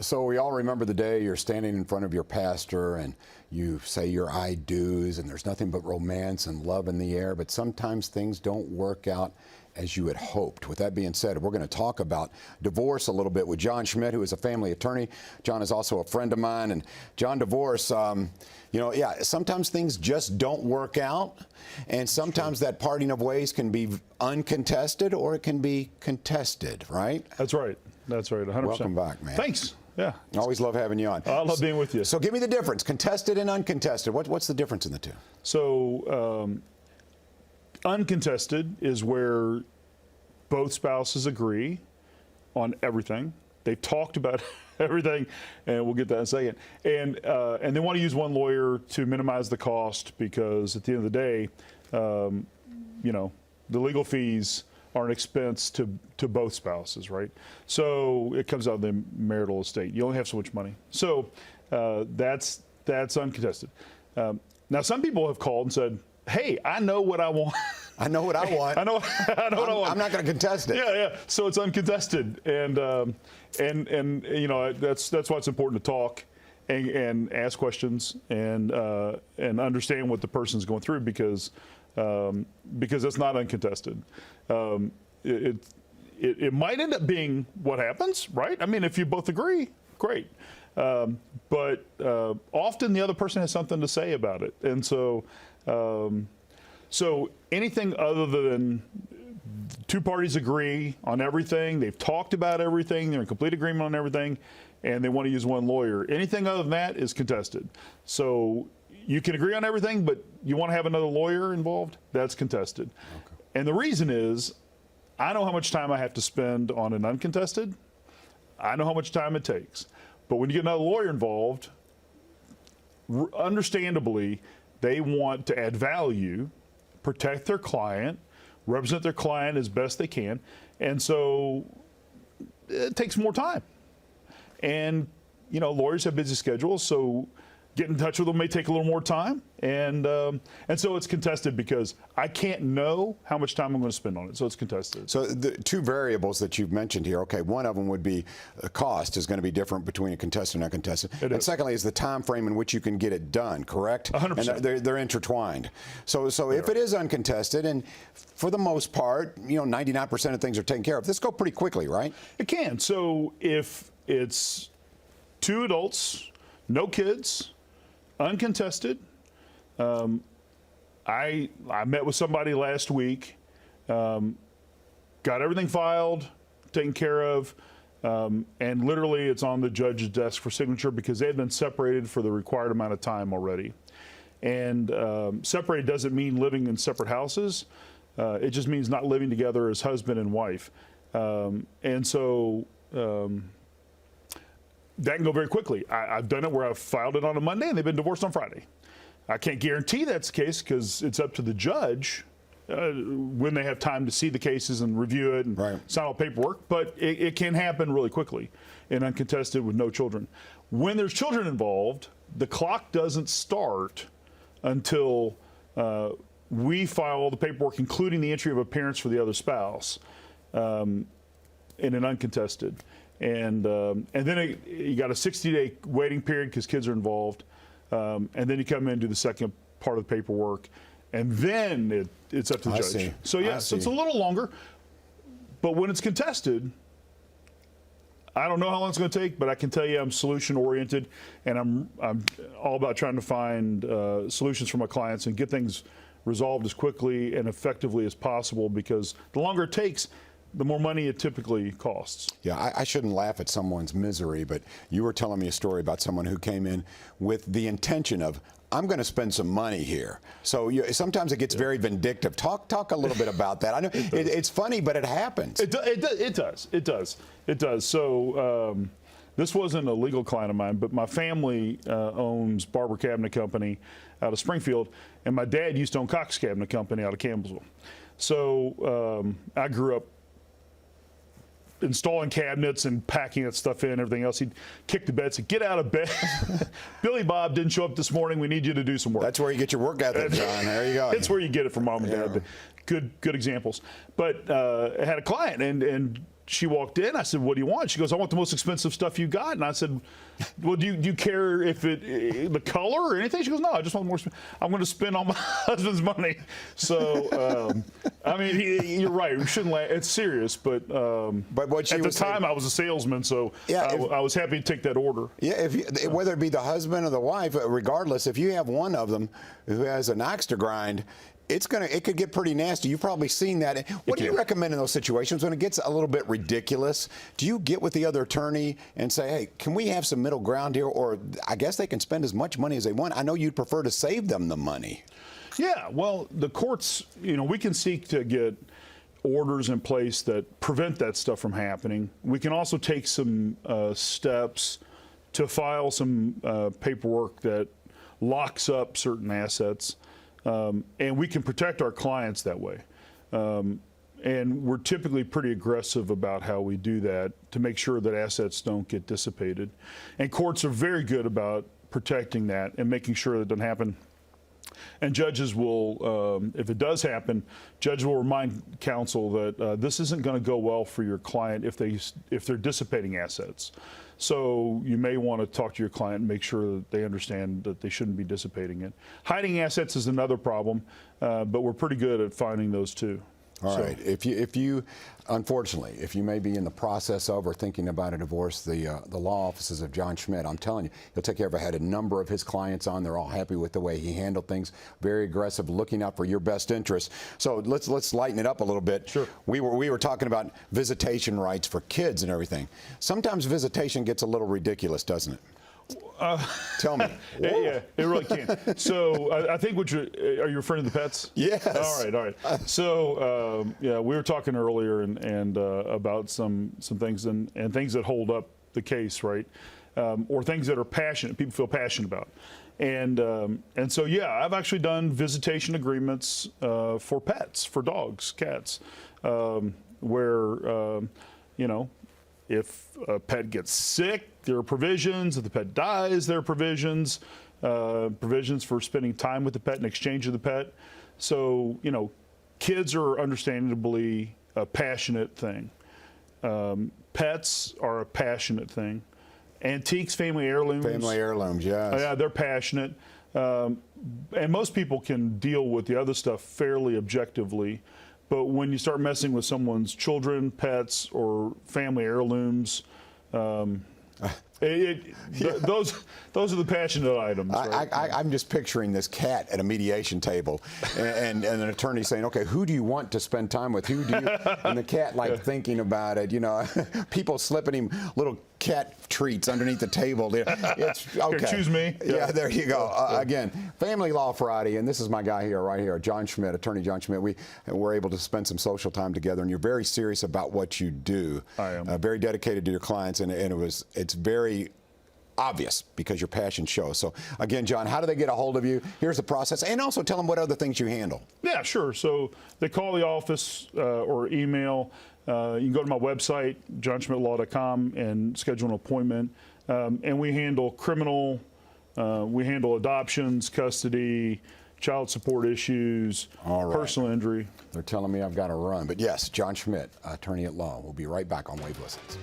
So we all remember the day you're standing in front of your pastor and you say your I do's and there's nothing but romance and love in the air, but sometimes things don't work out as you had hoped. With that being said, we're going to talk about divorce a little bit with John Schmidt, who is a family attorney. John is also a friend of mine. And John, divorce, sometimes things just don't work out. And sometimes that parting of ways can be uncontested or it can be contested, right? That's right. That's right. 100%. Welcome back, man. Thanks. Yeah. Always love having you on. I love being with you. So give me the difference, contested and uncontested. What's the difference in the two? So uncontested is where both spouses agree on everything. They've talked about everything, and we'll get that in a second. And they want to use one lawyer to minimize the cost because at the end of the day, the legal fees are an expense to both spouses, right? So it comes out of the marital estate. You only have so much money. So that's uncontested. Now, some people have called and said, hey, I know what I want. I know what I want. I know what I want. I'm not going to contest it. Yeah. So it's uncontested, and that's why it's important to talk and ask questions and understand what the person's going through because that's not uncontested. It might end up being what happens, right? I mean, if you both agree, great. But often the other person has something to say about it, and so anything other than two parties agree on everything, they've talked about everything, they're in complete agreement on everything, and they want to use one lawyer. Anything other than that is contested. So you can agree on everything, but you want to have another lawyer involved, that's contested. Okay. And the reason is, I know how much time I have to spend on an uncontested. I know how much time it takes. But when you get another lawyer involved, understandably, they want to add value, protect their client, represent their client as best they can, and so it takes more time. And lawyers have busy schedules, so getting in touch with them may take a little more time, and so it's contested because I can't know how much time I'm going to spend on it, so it's contested. So the two variables that you've mentioned here, okay, one of them would be the cost is going to be different between a contested and uncontested. And secondly is the time frame in which you can get it done, correct? 100%. And they're intertwined. So if it is uncontested, and for the most part, 99% of things are taken care of, this go pretty quickly, right? It can. So if it's two adults, no kids, uncontested. I met with somebody last week, got everything filed, taken care of, and literally it's on the judge's desk for signature because they had been separated for the required amount of time already. And separated doesn't mean living in separate houses. It just means not living together as husband and wife. And so that can go very quickly. I've done it where I've filed it on a Monday and they've been divorced on Friday. I can't guarantee that's the case because it's up to the judge when they have time to see the cases and review it and sign all paperwork, but it can happen really quickly and uncontested with no children. When there's children involved, the clock doesn't start until we file all the paperwork, including the entry of appearance for the other spouse in an uncontested. And then you got a 60-day waiting period because kids are involved. And then you come in and do the second part of the paperwork. And then it's up to the judge. So, so it's a little longer. But when it's contested, I don't know how long it's going to take, but I can tell you I'm solution-oriented. And I'm all about trying to find solutions for my clients and get things resolved as quickly and effectively as possible because the longer it takes, the more money it typically costs. Yeah, I shouldn't laugh at someone's misery, but you were telling me a story about someone who came in with the intention of, I'm going to spend some money here. So sometimes it gets very vindictive. Talk a little bit about that. I know it's funny, but it happens. It does. So this wasn't a legal client of mine, but my family owns Barber Cabinet Company out of Springfield, and my dad used to own Cox Cabinet Company out of Campbellsville. So I grew up installing cabinets and packing that stuff in and everything else. He'd kick the bed, say, get out of bed. Billy Bob didn't show up this morning. We need you to do some work. That's where you get your work ethic, John. There you go. It's where you get it from mom and dad. Good examples. But I had a client, and she walked in. I said, "What do you want?" She goes, "I want the most expensive stuff you got." And I said, "Well, do you care if the color or anything?" She goes, "No, I just want more. I'm going to spend all my husband's money." So, I mean, you're right. We shouldn't. It's serious, but what she at the was time saying, I was a salesman, so yeah, I was happy to take that order. Yeah, whether it be the husband or the wife, regardless, if you have one of them who has an axe to grind, it could get pretty nasty. You've probably seen that. What do you recommend in those situations when it gets a little bit ridiculous? Do you get with the other attorney and say, "Hey, can we have some middle ground here?" Or I guess they can spend as much money as they want. I know you'd prefer to save them the money. Yeah, well, the courts, we can seek to get orders in place that prevent that stuff from happening. We can also take some steps to file some paperwork that locks up certain assets. And we can protect our clients that way. And we're typically pretty aggressive about how we do that to make sure that assets don't get dissipated. And courts are very good about protecting that and making sure that it doesn't happen. And judges will, if it does happen, judges will remind counsel that this isn't going to go well for your client if they're dissipating assets. So you may want to talk to your client and make sure that they understand that they shouldn't be dissipating it. Hiding assets is another problem, but we're pretty good at finding those too. All right. If you, unfortunately, if you may be in the process of or thinking about a divorce, the law offices of John Schmidt, I'm telling you, he'll take care of it. I had a number of his clients on. They're all happy with the way he handled things. Very aggressive, looking out for your best interest. So let's lighten it up a little bit. Sure. We were talking about visitation rights for kids and everything. Sometimes visitation gets a little ridiculous, doesn't it? Tell me. Yeah, it really can. So I think are you referring to the pets? Yes. All right. So yeah, we were talking earlier and about some things and things that hold up the case, right? Or things that are passionate, people feel passionate about. And so yeah, I've actually done visitation agreements for pets, for dogs, cats, where if a pet gets sick, there are provisions. If the pet dies, there are provisions. Provisions for spending time with the pet in exchange of the pet. So, kids are understandably a passionate thing. Pets are a passionate thing. Antiques, family heirlooms. Family heirlooms, yes. Yeah, they're passionate. And most people can deal with the other stuff fairly objectively. But when you start messing with someone's children, pets, or family heirlooms, those are the passionate items. Right? I'm just picturing this cat at a mediation table, and an attorney saying, "Okay, who do you want to spend time with? Who do you?" And the cat thinking about it. People slipping him little cat treats underneath the table. It's okay. Here, choose me. Yeah, there you go. Again, Family Law Friday, and this is my guy here, right here, John Schmidt, Attorney John Schmidt. We're able to spend some social time together, and you're very serious about what you do. I am. Very dedicated to your clients, and it's very obvious because your passion shows. So again, John, how do they get a hold of you? Here's the process, and also tell them what other things you handle. Yeah, sure. So they call the office or email. You can go to my website, johnschmidtlaw.com, and schedule an appointment. And we handle criminal, we handle adoptions, custody, child support issues, personal injury. They're telling me I've got to run. But yes, John Schmidt, attorney at law. We'll be right back on Wave Listens.